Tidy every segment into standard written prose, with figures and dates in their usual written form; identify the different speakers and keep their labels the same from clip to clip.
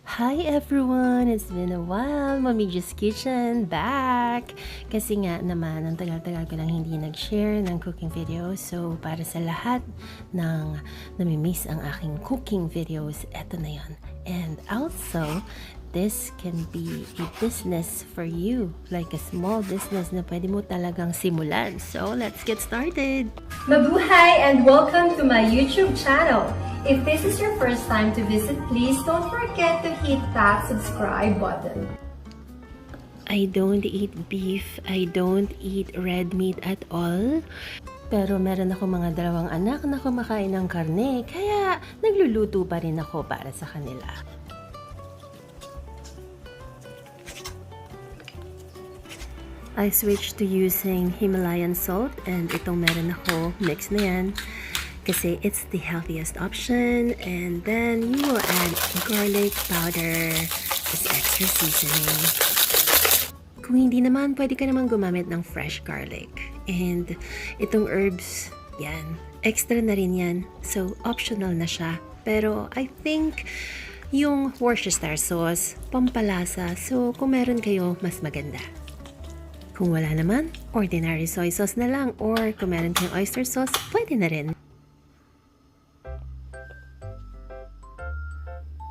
Speaker 1: Hi everyone! It's been a while. Mami's Kitchen back! Kasi nga naman, ang tagal-tagal ko lang hindi nag-share ng cooking videos. So, para sa lahat ng namimiss ang aking cooking videos, eto na yon. And also, this can be a business for you. Like a small business na pwede mo talagang simulan. So, let's get started!
Speaker 2: Mabuhay and welcome to my YouTube channel. If this is your first time to visit, please don't forget to hit that subscribe button.
Speaker 1: I don't eat beef. I don't eat red meat at all. Pero meron ako mga dalawang anak na kumakain ng karne, kaya nagluluto pa rin ako para sa kanila. I switched to using Himalayan salt and itong meron ako, mix na yan. Kasi it's the healthiest option. And then you will add garlic powder, just extra seasoning. Kung hindi naman, pwede ka naman gumamit ng fresh garlic. And itong herbs, yan, extra na rin yan. So, optional na siya. Pero I think yung Worcestershire sauce, pampalasa. So, kung meron kayo, mas maganda. Kung wala naman, ordinary soy sauce na lang. Or kung meron kayong oyster sauce, pwede na rin.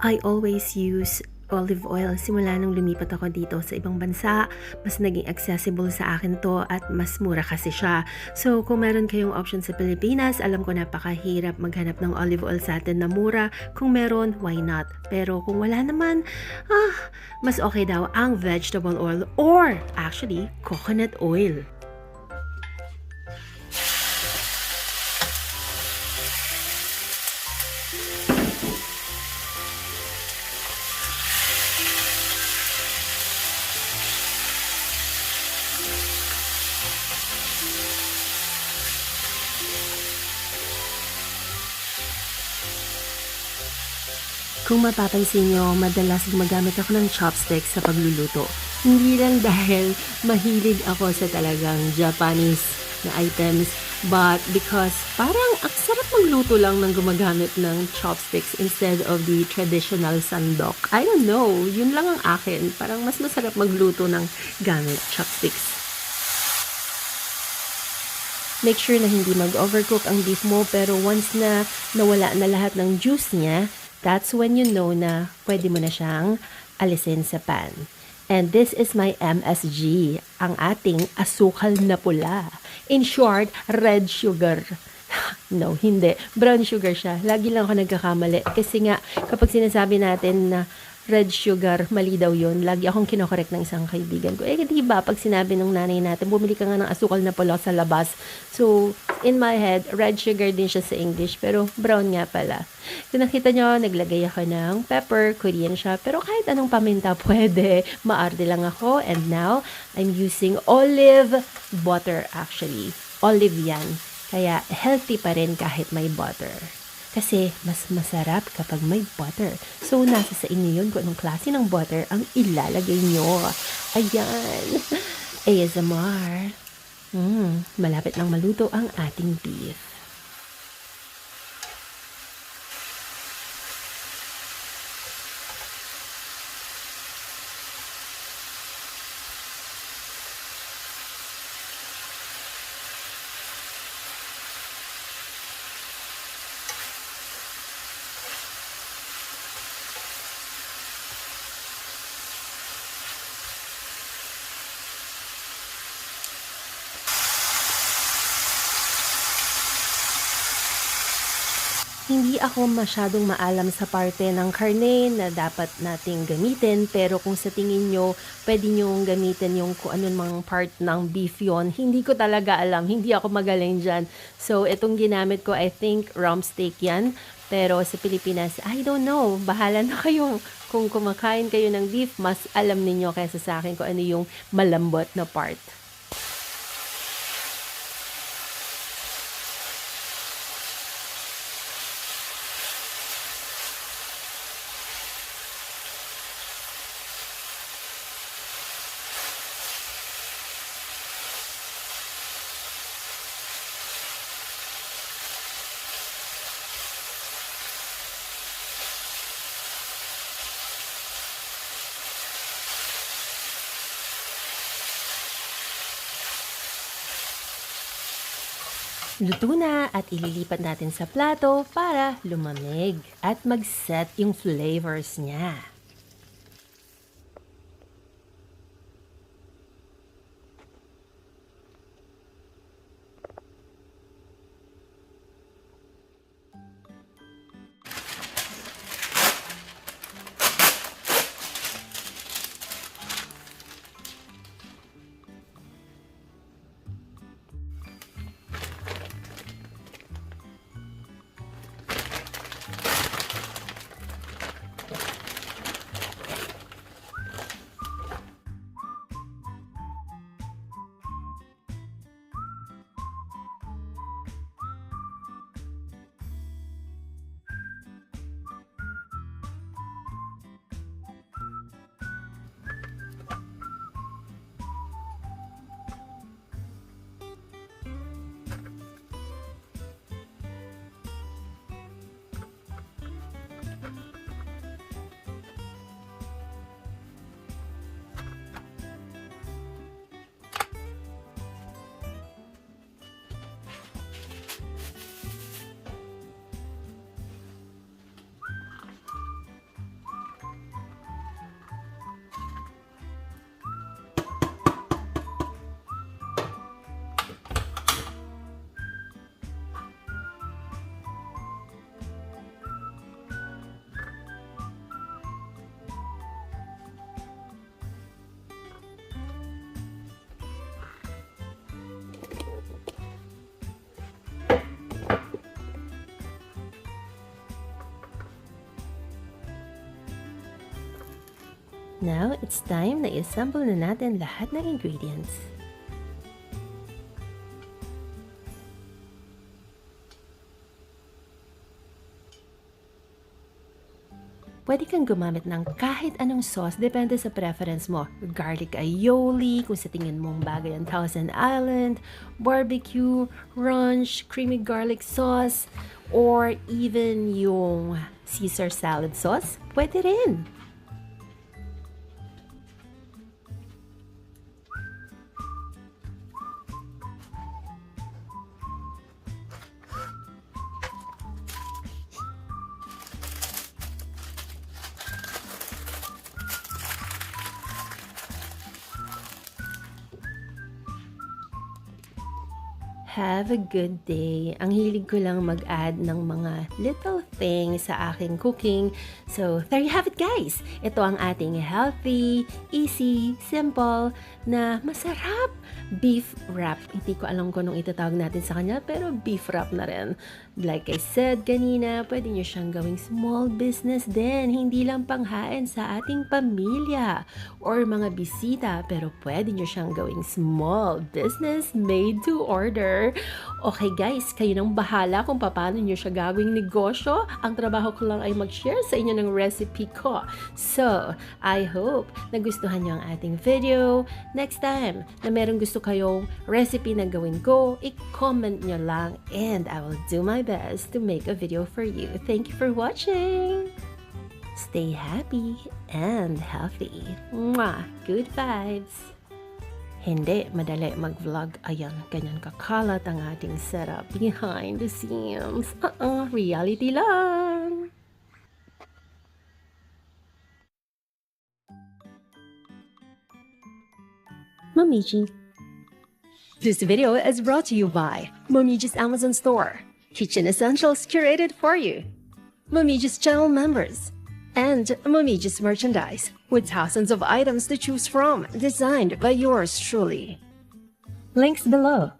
Speaker 1: I always use olive oil. Simula nung lumipat ako dito sa ibang bansa, mas naging accessible sa akin to at mas mura kasi siya. So, kung meron kayong option sa Pilipinas, alam ko napakahirap maghanap ng olive oil sa atin na mura. Kung meron, why not? Pero kung wala naman, mas okay daw ang vegetable oil or actually, coconut oil. Kung mapapansin nyo, madalas gumagamit ako ng chopsticks sa pagluluto. Hindi lang dahil mahilig ako sa talagang Japanese na items, but because parang ang sarap magluto lang ng gumagamit ng chopsticks instead of the traditional sandok. I don't know, yun lang ang akin. Parang mas masarap magluto ng gamit chopsticks. Make sure na hindi mag-overcook ang beef mo, pero once na nawala na lahat ng juice niya, that's when you know na pwede mo na siyang alisin sa pan. And this is my MSG, ang ating asukal na pula. In short, red sugar. No, hindi. Brown sugar siya. Lagi lang ako nagkakamali. Kasi nga, kapag sinasabi natin na red sugar, mali daw yun. Lagi akong kinokorek ng isang kaibigan ko. Di ba, pag sinabi ng nanay natin, bumili ka nga ng asukal na pula sa labas. So, in my head, red sugar din siya sa English, pero brown nga pala. Kung nakita nyo, naglagay ako ng pepper, Korean siya, pero kahit anong paminta pwede. Maarte lang ako. And now, I'm using olive butter actually. Olive yan. Kaya healthy pa rin kahit may butter. Kasi mas masarap kapag may butter. So, nasa sa inyo yun kung anong klase ng butter ang ilalagay nyo. Ayan. ASMR. Malapit lang maluto ang ating beef. Hindi ako masyadong maalam sa parte ng karne na dapat nating gamitin, pero kung sa tingin nyo, pwede nyo gamitin yung kung anong mga part ng beef yon. Hindi ko talaga alam, hindi ako magaling dyan. So, itong ginamit ko, I think, rump steak yan. Pero sa Pilipinas, I don't know. Bahala na kayo. Kung kumakain kayo ng beef, mas alam ninyo kaysa sa akin kung ano yung malambot na part. Luto na at ililipat natin sa plato para lumamig at mag-set yung flavors niya. Now, it's time na i-assemble na natin lahat ng ingredients. Pwede kang gumamit ng kahit anong sauce, depende sa preference mo. Garlic aioli, kung sa tingin mong bagay ang Thousand Island, barbecue, ranch, creamy garlic sauce, or even yung Caesar salad sauce, pwede rin. Have a good day. Ang hilig ko lang mag-add ng mga little things sa aking cooking. So, there you have it guys. Ito ang ating healthy, easy, simple, na masarap beef wrap. Hindi ko alam kung anong itatawag natin sa kanya, pero beef wrap na rin. Like I said kanina, pwede nyo siyang gawing small business din. Hindi lang panghain sa ating pamilya or mga bisita, pero pwede nyo siyang gawing small business made to order. Okay guys, kayo nang bahala kung paano nyo siya gawing negosyo. Ang trabaho ko lang ay mag-share sa inyo ng recipe ko. So, I hope nagustuhan nyo ang ating video. Next time na merong gusto kayong recipe na gawin ko, i-comment nyo lang and I will do my best to make a video for you. Thank you for watching! Stay happy and healthy. Mwah! Good vibes! Hindi madali mag-vlog. Ayan, ganyan kakalat ang ating setup behind the scenes. Reality lang! Momiji. This video is brought to you by Momiji's Amazon Store. Kitchen essentials curated for you. Momiji's channel members. And Momiji's merchandise, with thousands of items to choose from, designed by yours truly. Links below.